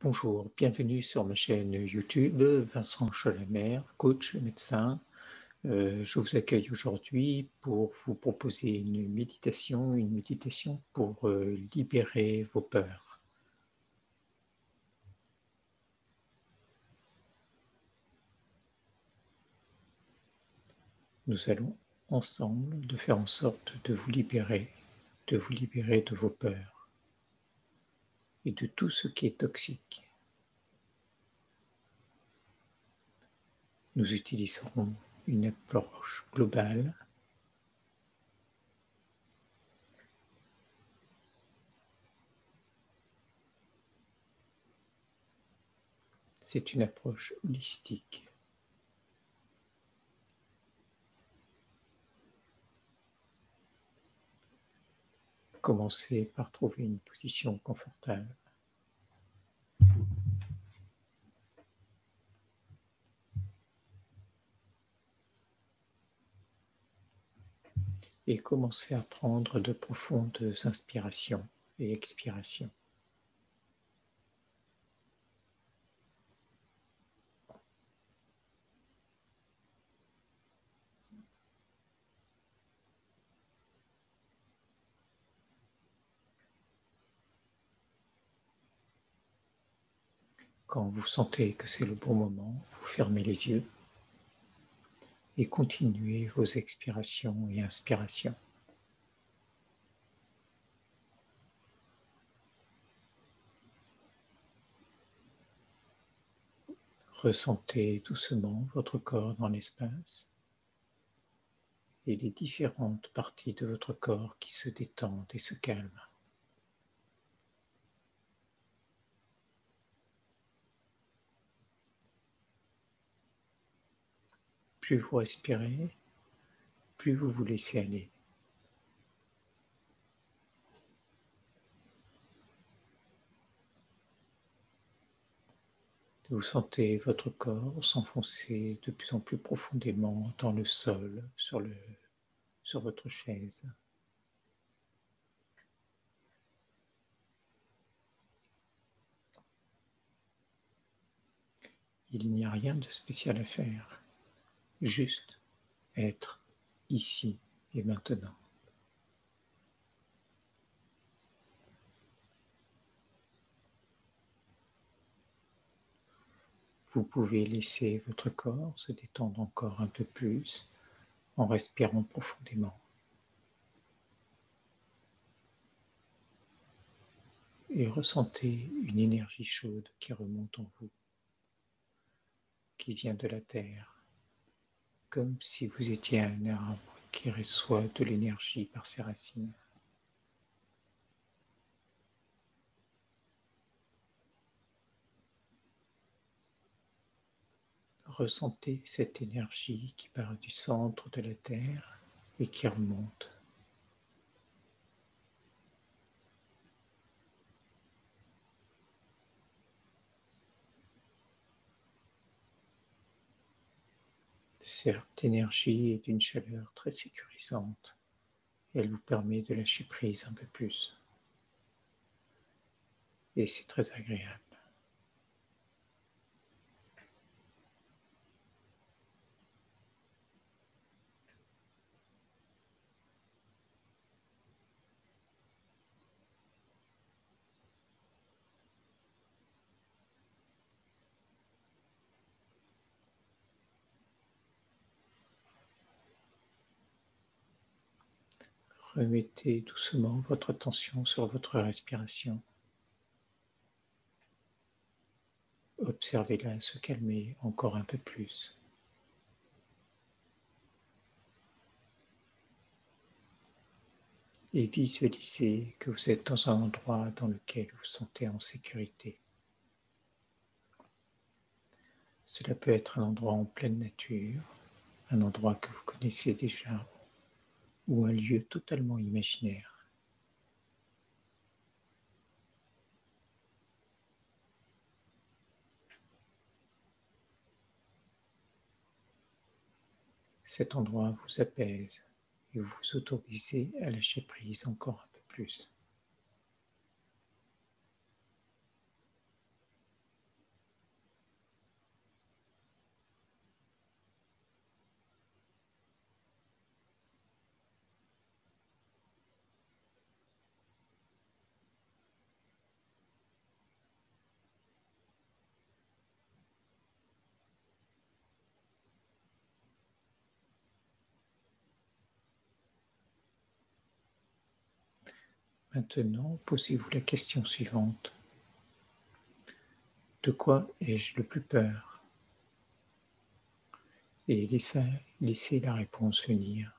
Bonjour, bienvenue sur ma chaîne YouTube, Vincent Cholamer, coach médecin. Je vous accueille aujourd'hui pour vous proposer une méditation pour libérer vos peurs. Nous allons ensemble faire en sorte de vous libérer de vos peurs et de tout ce qui est toxique. Nous utiliserons une approche globale c'est une approche holistique. Commencez par trouver une position confortable. Et commencez à prendre de profondes inspirations et expirations. Quand vous sentez que c'est le bon moment, vous fermez les yeux et continuez vos expirations et inspirations. Ressentez doucement votre corps dans l'espace et les différentes parties de votre corps qui se détendent et se calment. Plus vous respirez, plus vous vous laissez aller. Vous sentez votre corps s'enfoncer de plus en plus profondément dans le sol, sur votre chaise. Il n'y a rien de spécial à faire, juste être ici et maintenant. Vous pouvez laisser votre corps se détendre encore un peu plus en respirant profondément. Et ressentez une énergie chaude qui remonte en vous, qui vient de la terre, comme si vous étiez un arbre qui reçoit de l'énergie par ses racines. Ressentez cette énergie qui part du centre de la terre et qui remonte. Cette énergie est d'une chaleur très sécurisante. Elle vous permet de lâcher prise un peu plus. Et c'est très agréable. Remettez doucement votre attention sur votre respiration. Observez-la se calmer encore un peu plus. Et visualisez que vous êtes dans un endroit dans lequel vous vous sentez en sécurité. Cela peut être un endroit en pleine nature, un endroit que vous connaissez déjà, ou un lieu totalement imaginaire. Cet endroit vous apaise et vous vous autorisez à lâcher prise encore un peu plus. Maintenant, posez-vous la question suivante. De quoi ai-je le plus peur? Et laissez la réponse venir.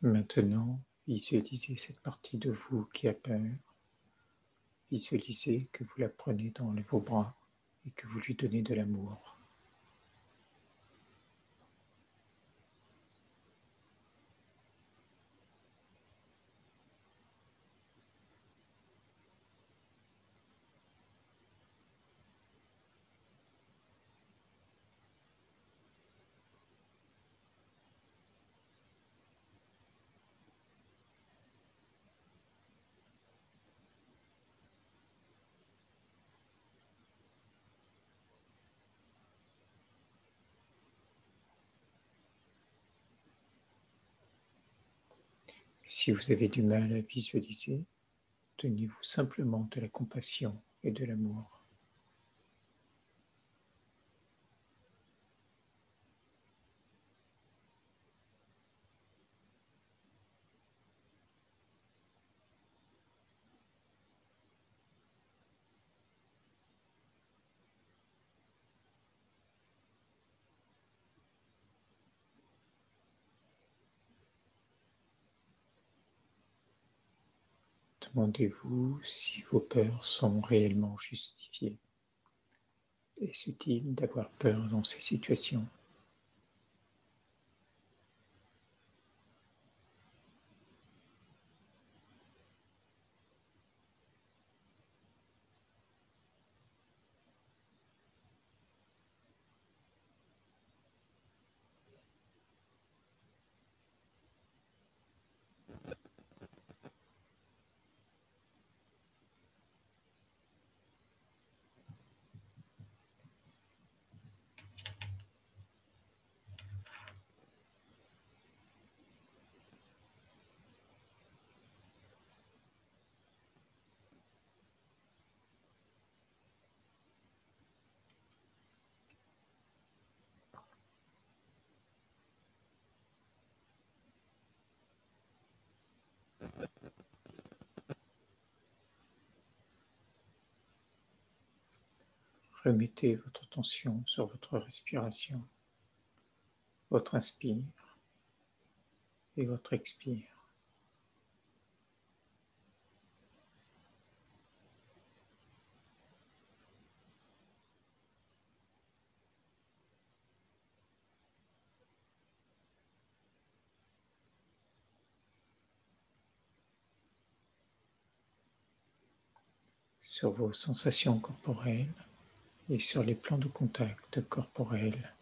Maintenant, visualisez cette partie de vous qui a peur. Visualisez que vous la prenez dans vos bras et que vous lui donnez de l'amour. Si vous avez du mal à visualiser, donnez-vous simplement de la compassion et de l'amour. Demandez-vous si vos peurs sont réellement justifiées. Est-ce utile d'avoir peur dans ces situations? Remettez votre attention sur votre respiration, votre inspire et votre expire. Sur vos sensations corporelles et sur les plans de contact corporels.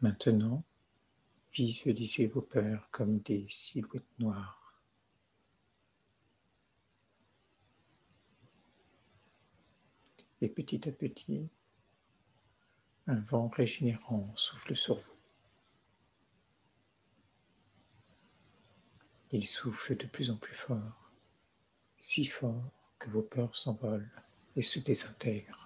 Maintenant, visualisez vos peurs comme des silhouettes noires. Et petit à petit, un vent régénérant souffle sur vous. Il souffle de plus en plus fort, si fort que vos peurs s'envolent et se désintègrent.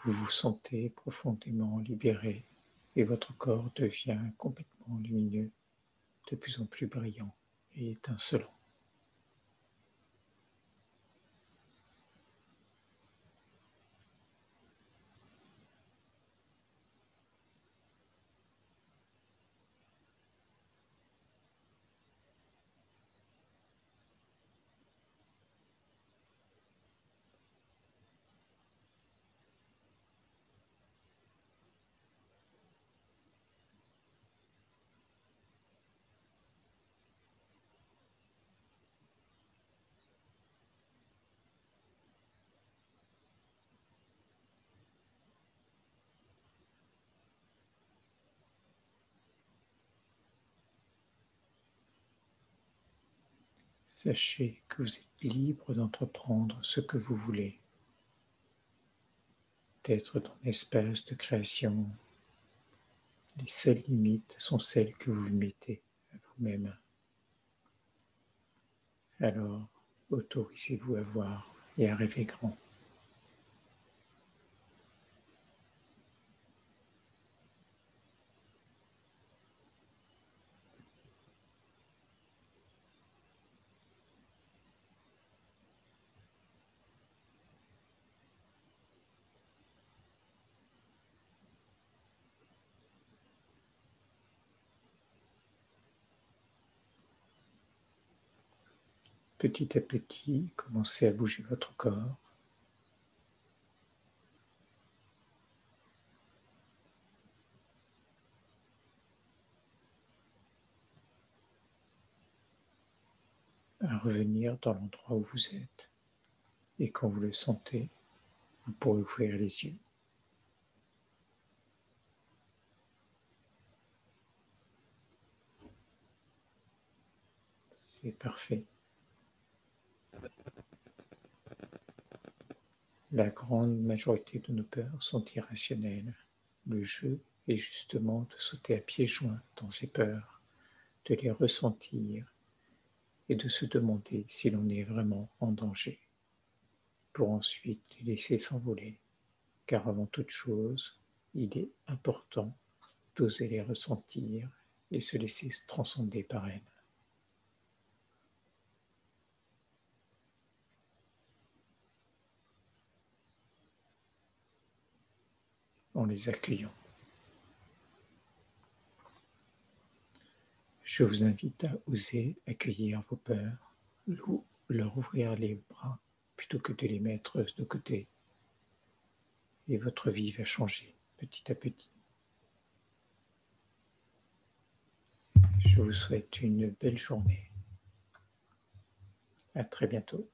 vous vous sentez profondément libéré et votre corps devient complètement lumineux, de plus en plus brillant et étincelant. Sachez que vous êtes libre d'entreprendre ce que vous voulez, d'être dans l'espace de création. Les seules limites sont celles que vous mettez à vous-même. Alors, autorisez-vous à voir et à rêver grand. Petit à petit, commencez à bouger votre corps. À revenir dans l'endroit où vous êtes. Et quand vous le sentez, vous pourrez ouvrir les yeux. C'est parfait. La grande majorité de nos peurs sont irrationnelles. Le jeu est justement de sauter à pieds joints dans ces peurs, de les ressentir et de se demander si l'on est vraiment en danger, pour ensuite les laisser s'envoler. Car avant toute chose, il est important d'oser les ressentir et se laisser transcender par elles. En les accueillant. Je vous invite à oser accueillir vos peurs, leur ouvrir les bras plutôt que de les mettre de côté. Et votre vie va changer petit à petit. Je vous souhaite une belle journée. À très bientôt.